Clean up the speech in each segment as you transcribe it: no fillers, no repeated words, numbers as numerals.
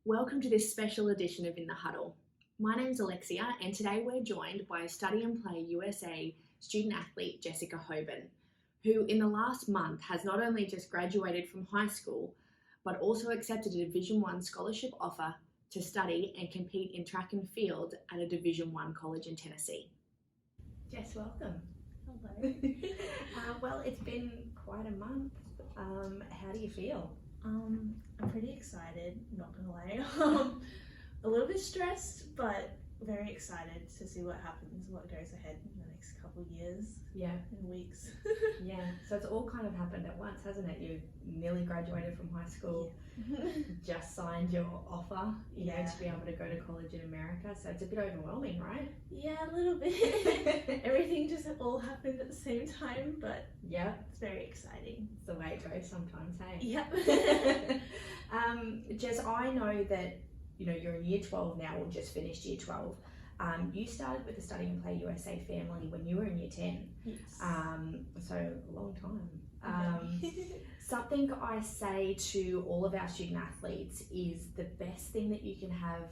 Welcome to this special edition of In the Huddle. My name's Alexia, and today we're joined by Study and Play USA student athlete Jessica Hoban, who in the last month has not only just graduated from high school, but also accepted a Division 1 scholarship offer to study and compete in track and field at a Division 1 college in Tennessee. Jess, welcome. Hello. Well, it's been quite a month. How do you feel? I'm pretty excited, not gonna lie. A little bit stressed, but very excited to see what happens, what goes ahead in the next couple of years and weeks. Yeah, so it's all kind of happened at once, hasn't it? You nearly graduated from high school, just signed your offer, you know, to be able to go to college in America, so it's a bit overwhelming, right? Yeah, a little bit. Everything just all happened at the same time, but it's very exciting. It's the way it goes sometimes, hey? Yep. Jess, I know that, you know, you're in year 12 now, or just finished year 12. You started with the Study and Play USA family when you were in year 10. Yes. So a long time. Something I say to all of our student athletes is the best thing that you can have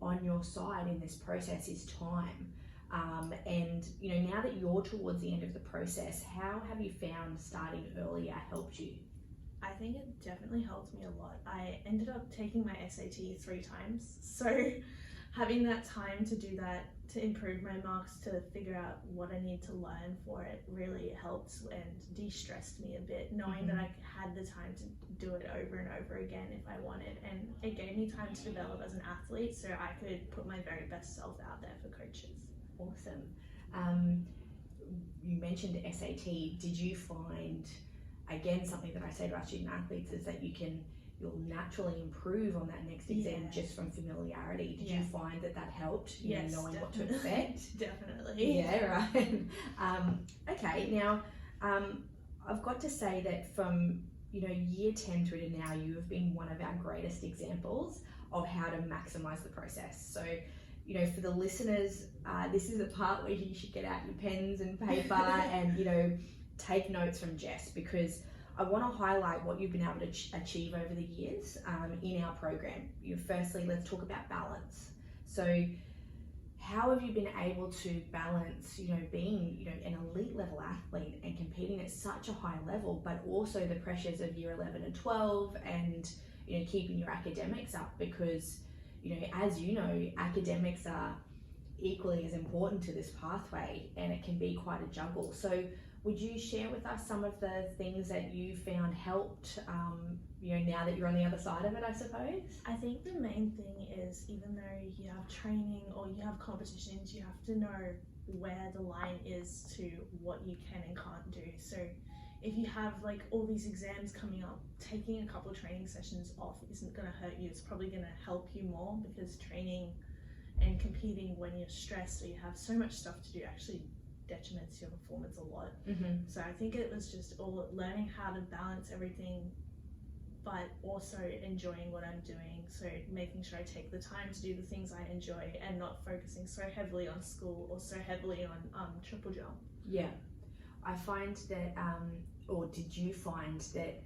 on your side in this process is time. And you know, now that you're towards the end of the process, how have you found starting earlier helped you? I think it definitely helped me a lot. I ended up taking my SAT 3 times, so having that time to do that, to improve my marks, to figure out what I need to learn for it really helped and de-stressed me a bit, knowing that I had the time to do it over and over again if I wanted, and it gave me time to develop as an athlete so I could put my very best self out there for coaches. Awesome. You mentioned SAT. Did you find, again, something that I say to our student athletes is that you'll naturally improve on that next exam just from familiarity. Did you find that helped? Yes, knowing definitely. what to expect? Definitely. Yeah, right. Okay, now I've got to say that from year 10 through to now, you have been one of our greatest examples of how to maximize the process. So, for the listeners, this is the part where you should get out your pens and paper and take notes from Jess, because I want to highlight what you've been able to achieve over the years in our program. Firstly, let's talk about balance. So how have you been able to balance, being, an elite level athlete and competing at such a high level, but also the pressures of year 11 and 12 and, keeping your academics up? Because, as you know, academics are equally as important to this pathway, and it can be quite a juggle. So would you share with us some of the things that you found helped, now that you're on the other side of it, I suppose? I think the main thing is, even though you have training or you have competitions, you have to know where the line is to what you can and can't do. So if you have like all these exams coming up, taking a couple of training sessions off isn't going to hurt you. It's probably going to help you more, because training and competing when you're stressed or you have so much stuff to do actually detriments your performance a lot. So I think it was just all learning how to balance everything, but also enjoying what I'm doing. So making sure I take the time to do the things I enjoy and not focusing so heavily on school or so heavily on triple jump. Yeah, I find that, or did you find that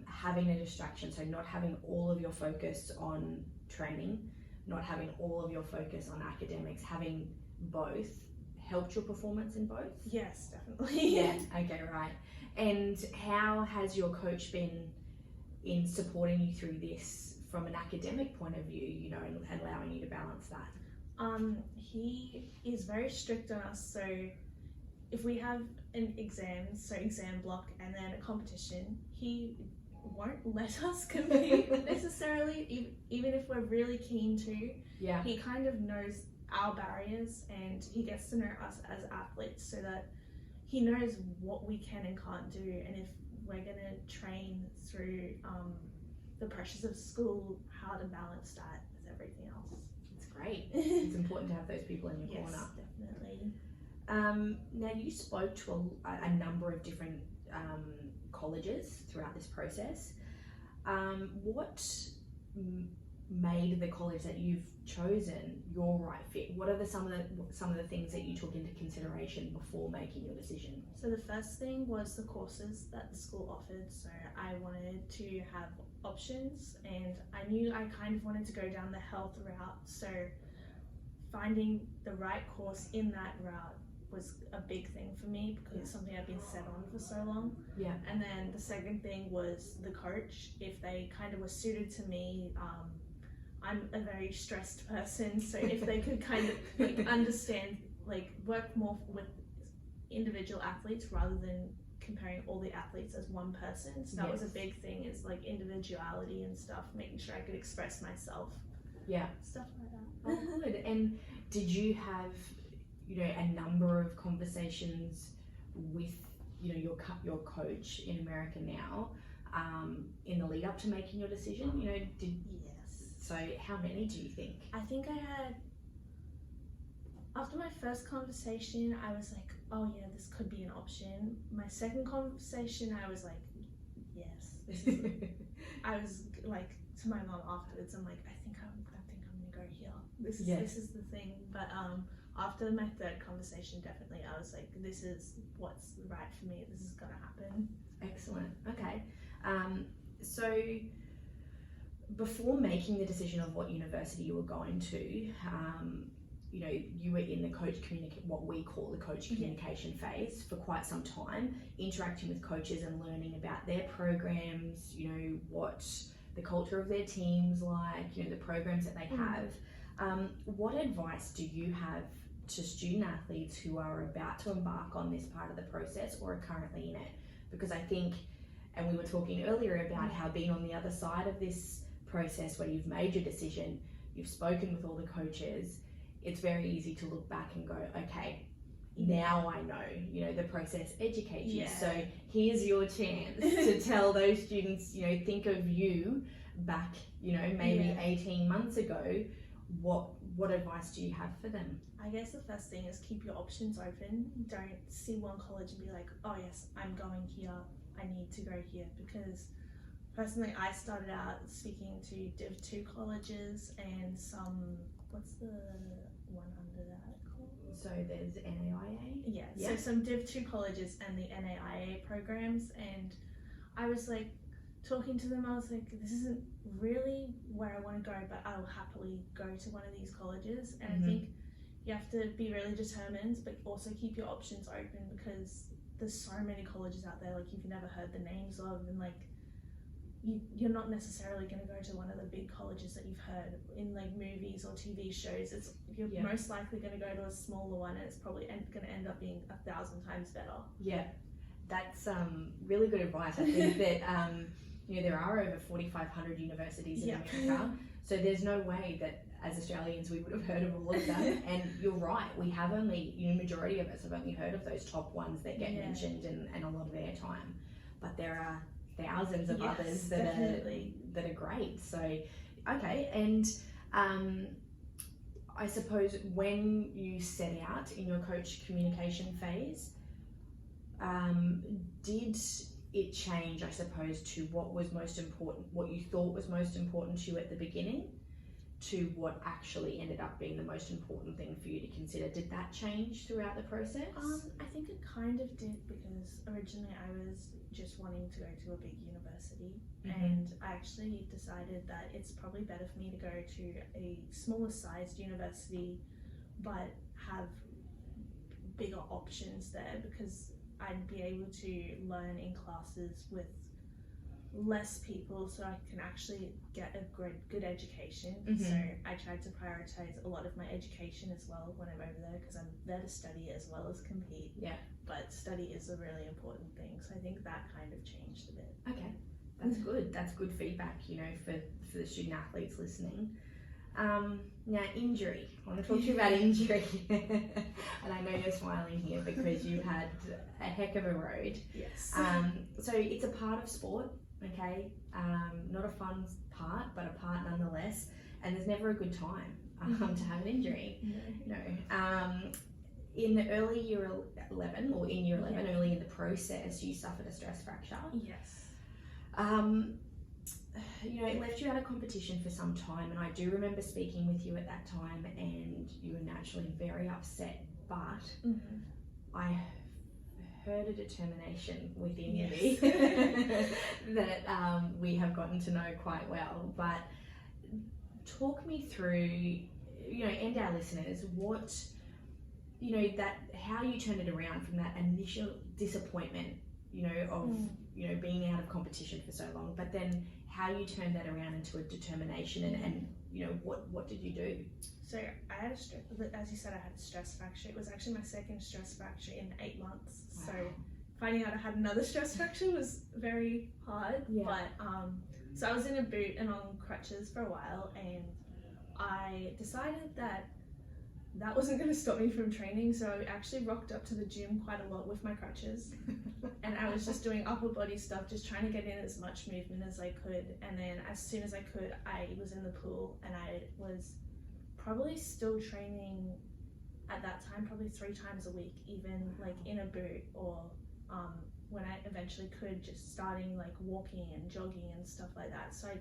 having a distraction, so not having all of your focus on training, not having all of your focus on academics, having both helped your performance in both? Yes, definitely. Yeah, okay, right. And how has your coach been in supporting you through this from an academic point of view, and allowing you to balance that? He is very strict on us. So if we have an exam block and then a competition, he won't let us compete necessarily, even if we're really keen to. Yeah. He kind of knows our barriers, and he gets to know us as athletes, so that he knows what we can and can't do, and if we're going to train through the pressures of school, how to balance that with everything else. It's great. It's important to have those people in your corner. Yes, definitely. Now, you spoke to a number of different colleges throughout this process. What made the college that you've chosen your right fit? What are some of the things that you took into consideration before making your decision? So the first thing was the courses that the school offered. So I wanted to have options, and I knew I kind of wanted to go down the health route. So finding the right course in that route was a big thing for me because it's something I've been set on for so long. Yeah. And then the second thing was the coach, if they kind of were suited to me. I'm a very stressed person, so if they could kind of like understand, like work more with individual athletes rather than comparing all the athletes as one person. So that was a big thing, is like individuality and stuff, making sure I could express myself. Yeah. Stuff like that. Oh, good. And did you have, a number of conversations with, your coach in America now, in the lead up to making your decision? Yes. So how many do you think? I think I had, after my first conversation, I was like, oh yeah, this could be an option. My second conversation, I was like, yes, this is I was like to my mom afterwards, I'm like, I think I'm gonna go here. This is the thing. But after my third conversation, definitely I was like, this is what's right for me. This is gonna happen. Excellent. Okay. So before making the decision of what university you were going to, you were in the what we call the coach communication phase for quite some time, interacting with coaches and learning about their programs, what the culture of their teams like, the programs that they have. What advice do you have to student athletes who are about to embark on this part of the process or are currently in it? Because I think, and we were talking earlier about how being on the other side of this process where you've made your decision, you've spoken with all the coaches, it's very easy to look back and go, okay, now I know, the process educates you. So here's your chance to tell those students, think of you back, maybe 18 months ago. What advice do you have for them? I guess the first thing is keep your options open. Don't see one college and be like, oh yes, I'm going here, I need to go here. Because personally, I started out speaking to Div 2 colleges and some, what's the one under that called? So there's NAIA? So some Div 2 colleges and the NAIA programs, and I was like, talking to them, I was like, this isn't really where I want to go, but I'll happily go to one of these colleges. And I think you have to be really determined, but also keep your options open, because there's so many colleges out there, like you've never heard the names of, and like you're not necessarily going to go to one of the big colleges that you've heard in like movies or TV shows. You're most likely going to go to a smaller one, and it's probably going to end up being 1,000 times better. Yeah, that's really good advice. I think that there are over 4,500 universities in America, so there's no way that as Australians we would have heard of all of them. And you're right, we have only, majority of us have only heard of those top ones that get mentioned and a lot of airtime, but there are thousands of others that are great. So okay, and I suppose when you set out in your coach communication phase, did it change, I suppose, to what was most important, what you thought was most important to you at the beginning, to what actually ended up being the most important thing for you to consider? Did that change throughout the process? I think it kind of did, because originally I was just wanting to go to a big university, and I actually decided that it's probably better for me to go to a smaller sized university but have bigger options there, because I'd be able to learn in classes with less people, so I can actually get a good education. So I tried to prioritize a lot of my education as well when I'm over there, because I'm there to study as well as compete. But study is a really important thing, so I think that kind of changed a bit. Okay, that's good. That's good feedback, for the student athletes listening. Now, injury. I want to talk to you about injury. And I know you're smiling here because you had a heck of a road. Yes. So it's a part of sport, okay? Not a fun part, but a part nonetheless. And there's never a good time to have an injury. No. In early year 11, or in year 11, early in the process, you suffered a stress fracture. Yes. it left you out of competition for some time, and I do remember speaking with you at that time, and you were naturally very upset, but I heard a determination within you that we have gotten to know quite well. But talk me through, and our listeners, what, that how you turned it around from that initial disappointment, of being out of competition for so long, but then how you turned that around into a determination, and what did you do? So I had as you said, I had a stress fracture. It was actually my second stress fracture in 8 months. Wow. So finding out I had another stress fracture was very hard. Yeah. But so I was in a boot and on crutches for a while, and I decided that wasn't going to stop me from training. So I actually rocked up to the gym quite a lot with my crutches, and I was just doing upper body stuff, just trying to get in as much movement as I could. And then as soon as I could, I was in the pool, and I was probably still training at that time, probably 3 times a week, even like in a boot, or when I eventually could, just starting like walking and jogging and stuff like that. So I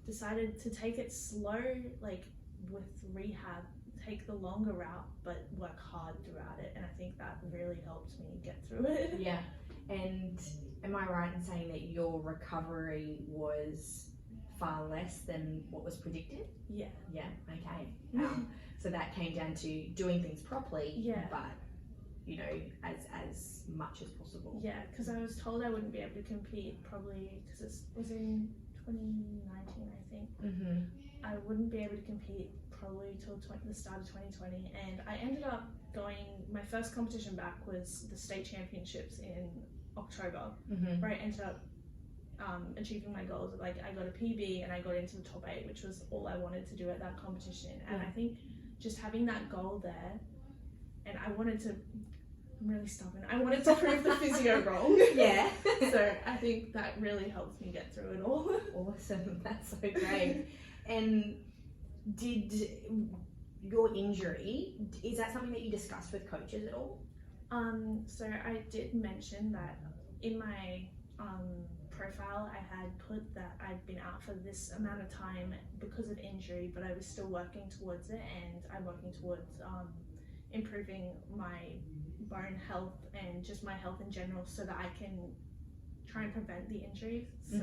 decided to take it slow, like with rehab, take the longer route, but work hard throughout it. And I think that really helped me get through it. Yeah. And am I right in saying that your recovery was far less than what was predicted? Yeah. Yeah, okay. So that came down to doing things properly, but as much as possible. Yeah, because I was told I wouldn't be able to compete, probably because it was in 2019, I think. I wouldn't be able to compete probably till the start of 2020, and I ended up going, my first competition back was the state championships in October, where I ended up achieving my goals. Like I got a PB and I got into the top 8, which was all I wanted to do at that competition. And I think just having that goal there, and I'm really stubborn, I wanted to prove the physio wrong. Yeah. So I think that really helped me get through it all. Awesome, that's so great. And did your injury, is that something that you discussed with coaches at all? So I did mention that in my profile, I had put that I'd been out for this amount of time because of injury, but I was still working towards it, and I'm working towards improving my bone health and just my health in general, so that I can try and prevent the injuries. So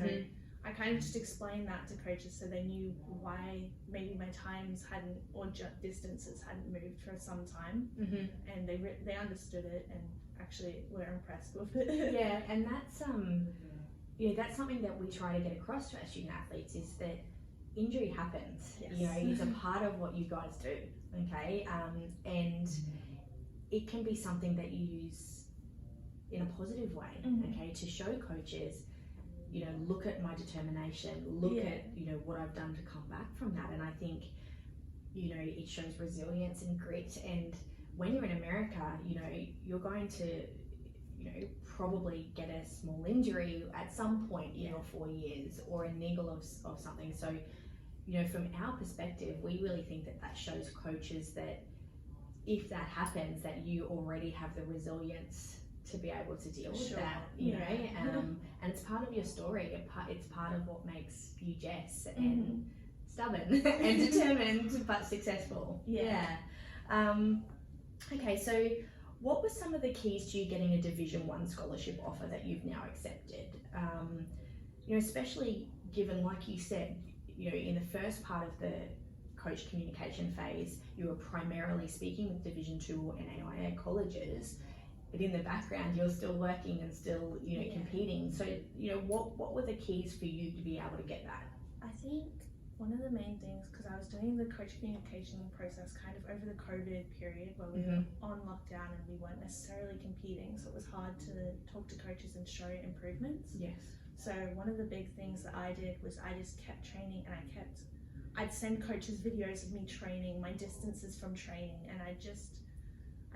I kind of just explained that to coaches, so they knew why maybe my times hadn't, or distances hadn't moved for some time, and they understood it and actually were impressed with it. Yeah, and that's that's something that we try to get across to our student athletes, is that injury happens. Yes. It's a part of what you guys do. Okay, and it can be something that you use in a positive way. Okay, to show coaches, look at my determination, look at what I've done to come back from that. And I think it shows resilience and grit. And when you're in America, you're going to probably get a small injury at some point in your 4 years, or a niggle of something. So from our perspective, we really think that shows coaches that if that happens, that you already have the resilience to be able to deal with that, and it's part of your story. It's part of what makes you Jess, and stubborn and determined, but successful. Okay, so what were some of the keys to you getting a Division 1 scholarship offer that you've now accepted? Especially given, like you said, in the first part of the coach communication phase, you were primarily speaking with Division 2 and AIA colleges, but in the background you're still working and still competing. So what were the keys for you to be able to get that? I think one of the main things, because I was doing the coach communication process kind of over the COVID period where we were on lockdown and we weren't necessarily competing, so it was hard to talk to coaches and show improvements. Yes. So one of the big things that I did was I just kept training, and I'd send coaches videos of me training, my distances from training, and I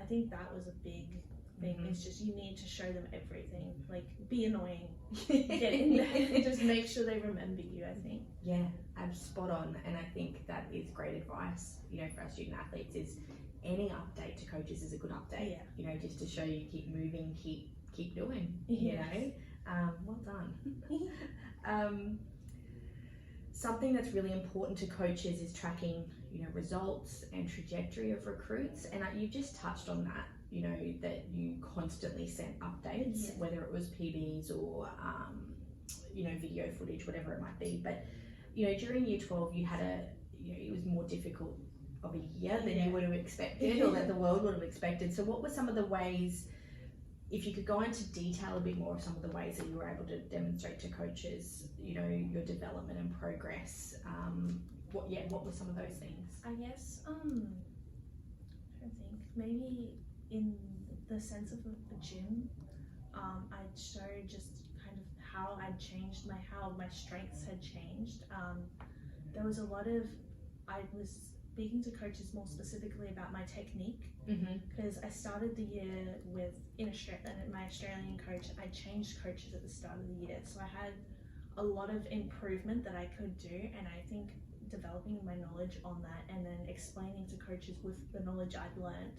think that was a big thing. It's just, you need to show them everything, like be annoying, get in there, just make sure they remember you, I think. Yeah, I'm spot on, and I think that is great advice, for our student athletes, is any update to coaches is a good update, just to show you keep moving, keep doing, well done. something that's really important to coaches is tracking, results and trajectory of recruits. And you've just touched on that, that you constantly sent updates, whether it was PBs or, video footage, whatever it might be. But, during year 12, you had it was more difficult of a year than you would have expected or that the world would have expected. So what were some of the ways, if you could go into detail a bit more of some of the ways that you were able to demonstrate to coaches, your development and progress? What were some of those things? I guess, I don't think, maybe in the sense of the gym, I'd show just kind of how I'd changed how my strengths had changed. There was a lot of, I was speaking to coaches more specifically about my technique, because I started the year with, my Australian coach, I changed coaches at the start of the year, so I had a lot of improvement that I could do, and I think developing my knowledge on that and then explaining to coaches with the knowledge I'd learned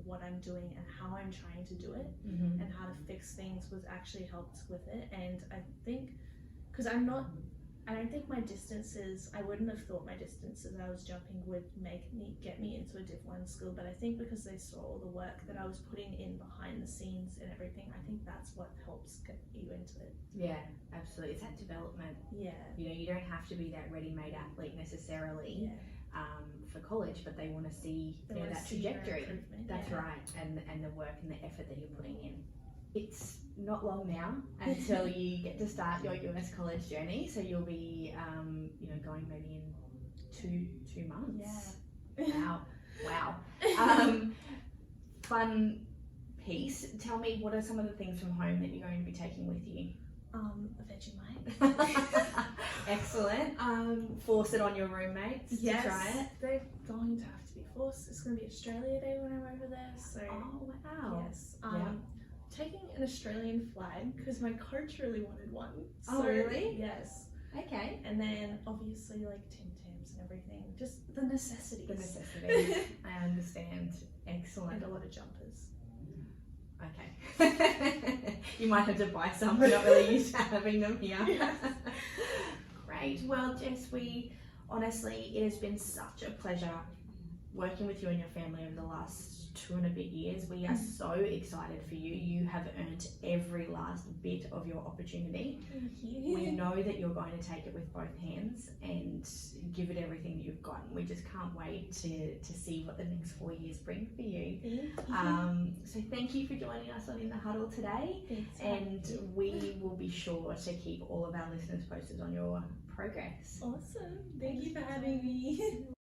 what I'm doing and how I'm trying to do it and how to fix things was actually helped with it. And I think, because I don't think my distances, I wouldn't have thought my distances I was jumping would get me into a Div 1 school, but I think because they saw all the work that I was putting in behind the scenes and everything, I think that's what helps get you into it. Yeah, absolutely. It's that development. Yeah. You don't have to be that ready-made athlete necessarily for college, but they want to see that trajectory. That's right, and the work and the effort that you're putting in. It's not long now until you get to start your US college journey, so you'll be going maybe in two months. Yeah. Wow. Fun piece. Tell me, what are some of the things from home that you're going to be taking with you? A Vegemite. Excellent. Force it on your roommates to try it. They're going to have to be forced. It's going to be Australia Day when I'm over there, so. Oh wow. Yes. Taking an Australian flag because my coach really wanted one. Oh really? Yes. Okay. And then obviously like Tim Tams and everything, just the necessities. The necessities. I understand. Excellent. And a lot of jumpers. Okay. You might have to buy some. We're not really used to having them here. Yes. Great. Well, Jess, honestly, it has been such a pleasure working with you and your family over the last 2 and a bit years. We are so excited for you. You have earned every last bit of your opportunity. Thank you. We know that you're going to take it with both hands and give it everything that you've got. And we just can't wait to see what the next 4 years bring for you. Thank you. So thank you for joining us on In the Huddle today. Thanks. And we will be sure to keep all of our listeners posted on your progress. Awesome. Thank you for having me.